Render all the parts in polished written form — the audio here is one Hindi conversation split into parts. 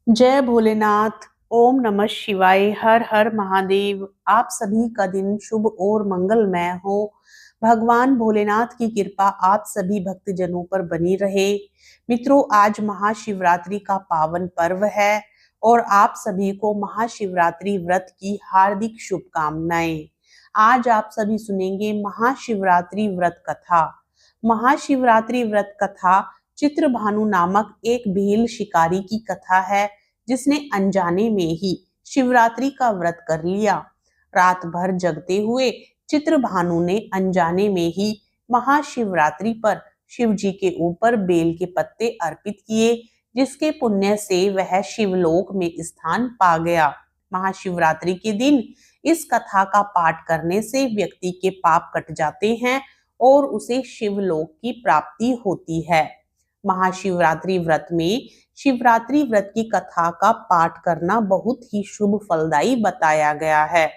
जय भोलेनाथ। ओम नमः शिवाय। हर हर महादेव। आप सभी का दिन शुभ और मंगलमय हो। भगवान भोलेनाथ की कृपा आप सभी भक्तजनों पर बनी रहे। मित्रों, आज महाशिवरात्रि का पावन पर्व है और आप सभी को महाशिवरात्रि व्रत की हार्दिक शुभकामनाएं। आज आप सभी सुनेंगे महाशिवरात्रि व्रत कथा। महाशिवरात्रि व्रत कथा चित्रभानु नामक एक भील शिकारी की कथा है, जिसने अनजाने में ही शिवरात्रि का व्रत कर लिया। रात भर जगते हुए चित्रभानु ने अनजाने में ही महाशिवरात्रि पर शिव जी के ऊपर बेल के पत्ते अर्पित किए, जिसके पुण्य से वह शिवलोक में स्थान पा गया। महाशिवरात्रि के दिन इस कथा का पाठ करने से व्यक्ति के पाप कट जाते हैं और उसे शिवलोक की प्राप्ति होती है। महाशिवरात्रि व्रत में शिवरात्रि व्रत की कथा का पाठ करना बहुत ही शुभ फलदायी बताया गया है।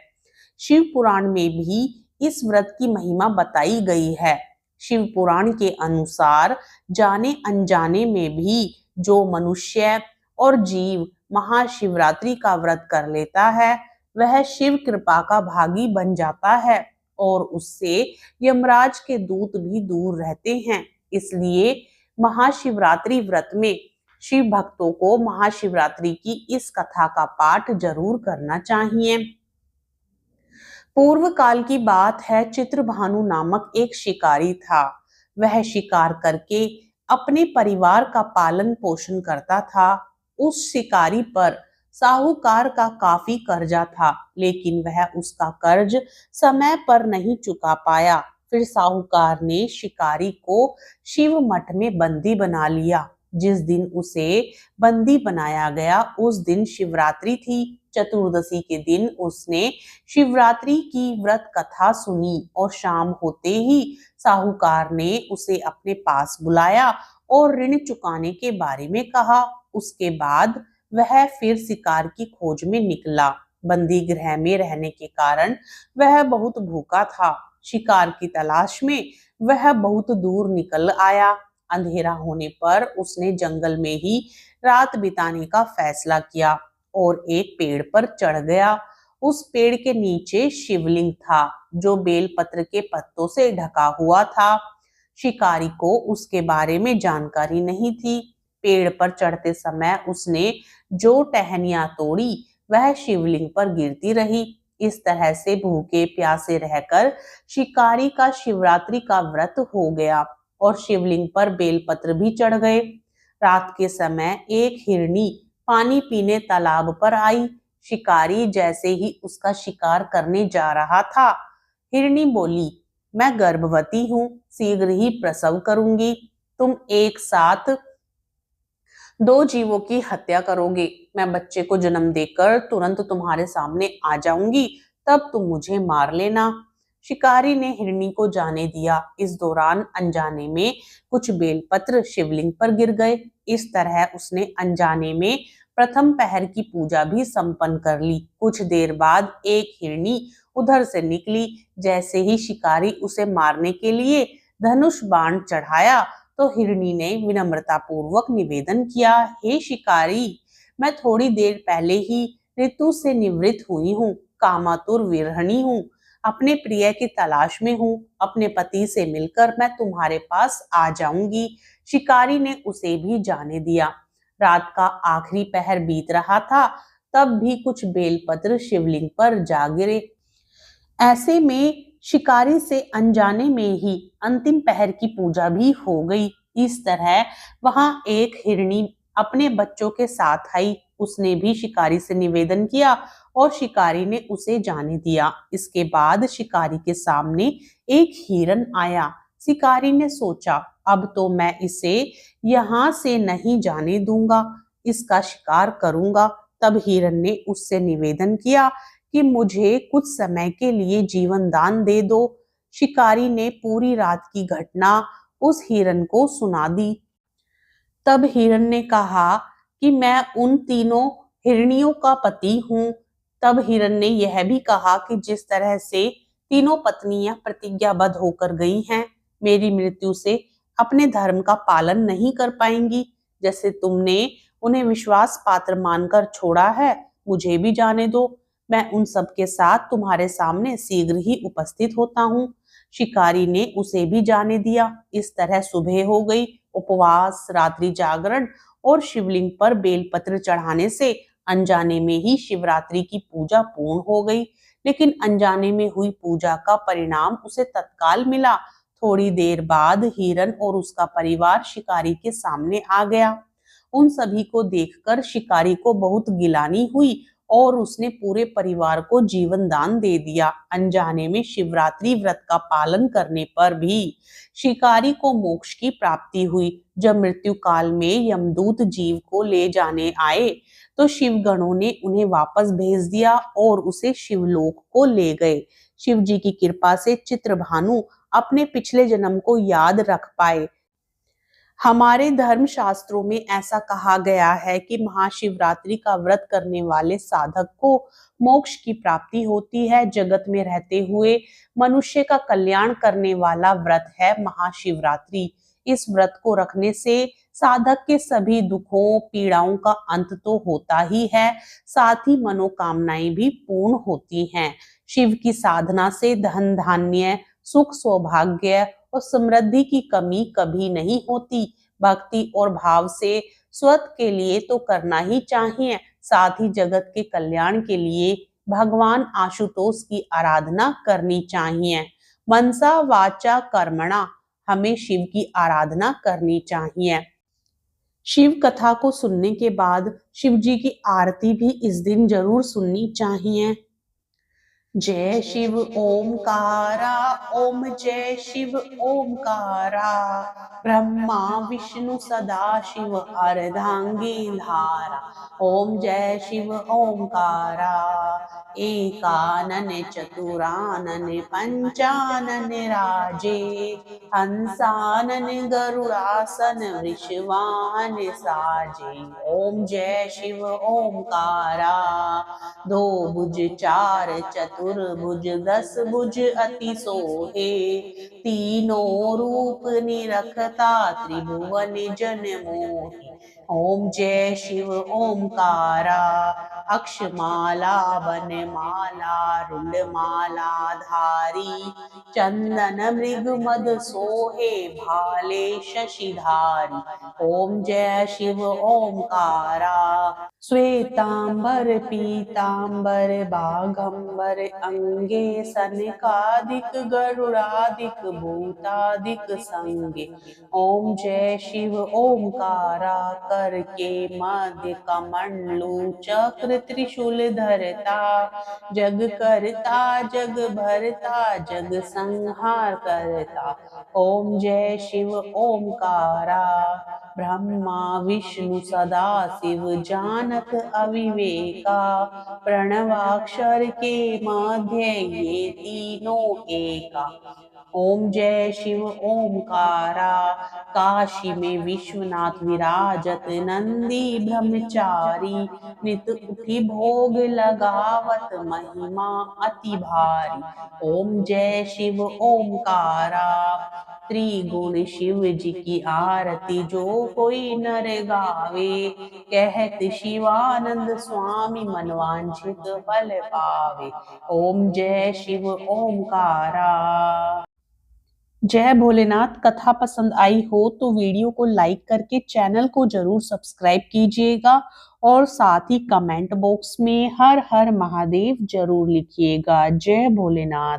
शिव पुराण में भी इस व्रत की महिमा बताई गई है। शिव पुराण के अनुसार जाने अनजाने में भी जो मनुष्य और जीव महाशिवरात्रि का व्रत कर लेता है, वह शिव कृपा का भागी बन जाता है और उससे यमराज के दूत भी दूर रहते हैं। इसलिए महाशिवरात्रि व्रत में शिव भक्तों को महाशिवरात्रि की इस कथा का पाठ जरूर करना चाहिए। पूर्व काल की बात है। चित्रभानु नामक एक शिकारी था। वह शिकार करके अपने परिवार का पालन पोषण करता था। उस शिकारी पर साहूकार का काफी कर्जा था, लेकिन वह उसका कर्ज समय पर नहीं चुका पाया। फिर साहूकार ने शिकारी को शिव मठ में बंदी बना लिया। जिस दिन उसे बंदी बनाया गया उस दिन शिवरात्रि थी। चतुर्दशी के दिन उसने शिवरात्रि की व्रत कथा सुनी और शाम होते ही साहूकार ने उसे अपने पास बुलाया और ऋण चुकाने के बारे में कहा। उसके बाद वह फिर शिकार की खोज में निकला। बंदी गृह में रहने के कारण वह बहुत भूखा था। शिकार की तलाश में वह बहुत दूर निकल आया। अंधेरा होने पर उसने जंगल में ही रात बिताने का फैसला किया और एक पेड़ पर चढ़ गया। उस पेड़ के नीचे शिवलिंग था, जो बेलपत्र के पत्तों से ढका हुआ था। शिकारी को उसके बारे में जानकारी नहीं थी। पेड़ पर चढ़ते समय उसने जो टहनियां तोड़ी वह शिवलिंग पर गिरती रही। इस तरह से भूखे प्यासे रहकर शिकारी का शिवरात्रि का व्रत हो गया और शिवलिंग पर बेलपत्र भी चढ़ गए। रात के समय एक हिरनी पानी पीने तालाब पर आई। शिकारी जैसे ही उसका शिकार करने जा रहा था, हिरनी बोली, मैं गर्भवती हूँ, शीघ्र ही प्रसव करूंगी। तुम एक साथ दो जीवों की हत्या करोगे। मैं बच्चे को जन्म देकर तुरंत तुम्हारे सामने आ जाऊंगी, तब तुम मुझे मार लेना। शिकारी ने हिरनी को जाने दिया। इस दौरान अनजाने में कुछ बेलपत्र शिवलिंग पर गिर गए। इस तरह उसने अनजाने में प्रथम पहर की पूजा भी संपन्न कर ली। कुछ देर बाद एक हिरनी उधर से निकली। जैसे ही शिकारी उसे मारने के लिए धनुष बाण चढ़ाया, तो हिरनी ने विनम्रता पूर्वक निवेदन किया, हे शिकारी, मैं थोड़ी देर पहले ही ऋतु से निवृत्त हुई हूँ, कामातुर विरहणी हूँ, अपने प्रिय की तलाश में हूँ। अपने पति से मिलकर मैं तुम्हारे पास आ जाऊंगी। शिकारी ने उसे भी जाने दिया। रात का आखिरी पहर बीत रहा था, तब भी कुछ बेलपत्र शिवलिंग पर जा गिरे। ऐसे में शिकारी से अनजाने में ही अंतिम पहर की पूजा भी हो गई। इस तरह वहां एक हिरनी अपने बच्चों के साथ आई। उसने भी शिकारी से निवेदन किया और शिकारी ने उसे जाने दिया। इसके बाद शिकारी के सामने एक हिरन आया। शिकारी ने सोचा, अब तो मैं इसे यहाँ से नहीं जाने दूंगा, इसका शिकार करूंगा। तब हिरन ने उससे निवेदन किया कि मुझे कुछ समय के लिए जीवन दान दे दो। शिकारी ने पूरी रात की घटना उस हिरन को सुना दी। तब हिरन ने कहा कि मैं उन तीनों हिरनियों का पति हूँ। तब हिरन ने यह भी कहा कि जिस तरह से तीनों पत्नियां प्रतिज्ञाबद्ध होकर गई हैं, मेरी मृत्यु से अपने धर्म का पालन नहीं कर पाएंगी। जैसे तुमने उन्हें विश्वास पात्र मानकर छोड़ा है, मुझे भी जाने दो। मैं उन सबके साथ तुम्हारे सामने शीघ्र ही उपस्थित होता हूँ। शिकारी ने उसे भी जाने दिया। इस तरह सुबह हो गई। उपवास, रात्रि जागरण और शिवलिंग पर बेलपत्र चढ़ाने से अनजाने में ही शिवरात्रि की पूजा पूर्ण हो गई। लेकिन अनजाने में हुई पूजा का परिणाम उसे तत्काल मिला। थोड़ी देर बाद हिरन और उसका परिवार शिकारी के सामने आ गया। उन सभी को देखकर शिकारी को बहुत गिलानी हुई और उसने पूरे परिवार को जीवन दान दे दिया। अनजाने में शिवरात्रि व्रत का पालन करने पर भी शिकारी को मोक्ष की प्राप्ति हुई। जब मृत्यु काल में यमदूत जीव को ले जाने आए तो शिवगणों ने उन्हें वापस भेज दिया और उसे शिवलोक को ले गए। शिव जी की कृपा से चित्रभानु अपने पिछले जन्म को याद रख पाए। हमारे धर्म शास्त्रों में ऐसा कहा गया है कि महाशिवरात्रि का व्रत करने वाले साधक को मोक्ष की प्राप्ति होती है। जगत में रहते हुए मनुष्य का कल्याण करने वाला व्रत है महाशिवरात्रि। इस व्रत को रखने से साधक के सभी दुखों पीड़ाओं का अंत तो होता ही है, साथ ही मनोकामनाएं भी पूर्ण होती हैं। शिव की साधना से धन धान्य, सुख सौभाग्य और समृद्धि की कमी कभी नहीं होती। भक्ति और भाव से स्वत के लिए तो करना ही चाहिए, साथ ही जगत के कल्याण के लिए भगवान आशुतोष की आराधना करनी चाहिए। मनसा वाचा कर्मणा, हमें शिव की आराधना करनी चाहिए। शिव कथा को सुनने के बाद शिव जी की आरती भी इस दिन जरूर सुननी चाहिए। जय शिव ओमकारा, ओम जय शिव ओमकारा, ब्रह्मा विष्णु सदा शिव अर्धांगी धारा। ओम जय शिव ओमकारा, एकानन चतुरानन पंचानन राजे, हंसानन गरुड़ासन वृषवाहन साजे। ओम जय शिव ओमकारा, दो भुज चार चतुर्भुज दस भुज अति सोहे, तीनों रूप निरखता त्रिभुवन जन मोहि। ओम जय शिव ओमकारा, अक्षमाला वनमाला रुंडमाला धारी, चंदन मृग मद सोहे भाले शशिधारी। ओम जय शिव ओमकारा, श्वेतांबर पीतांबर बाघंबर अंगे, सनकादिक गरुड़ादिक भूतादिक संगे। ओम जय शिव ओमकारा, कर के मध्य कमंडलू चक्र त्रिशूल धरता, जग करता जग भरता जग संहार करता। ओम जय शिव ओमकारा, ब्रह्मा विष्णु सदा शिव जानत अविवेका, प्रणवाक्षर के मध्य ये तीनों एका। ओम जय शिव ओमकारा, काशी में विश्वनाथ विराजत नंदी ब्रह्मचारी, नित उठी भोग लगावत महिमा अति भारी। ओम जय शिव ओमकारा, त्रिगुण शिव जी की आरती जो कोई नर गावे, कहत शिवानंद स्वामी मनवांछित फल पावे। ओम जय शिव ओमकारा। जय भोलेनाथ। कथा पसंद आई हो तो वीडियो को लाइक करके चैनल को जरूर सब्सक्राइब कीजिएगा और साथ ही कमेंट बॉक्स में हर हर महादेव जरूर लिखिएगा। जय भोलेनाथ।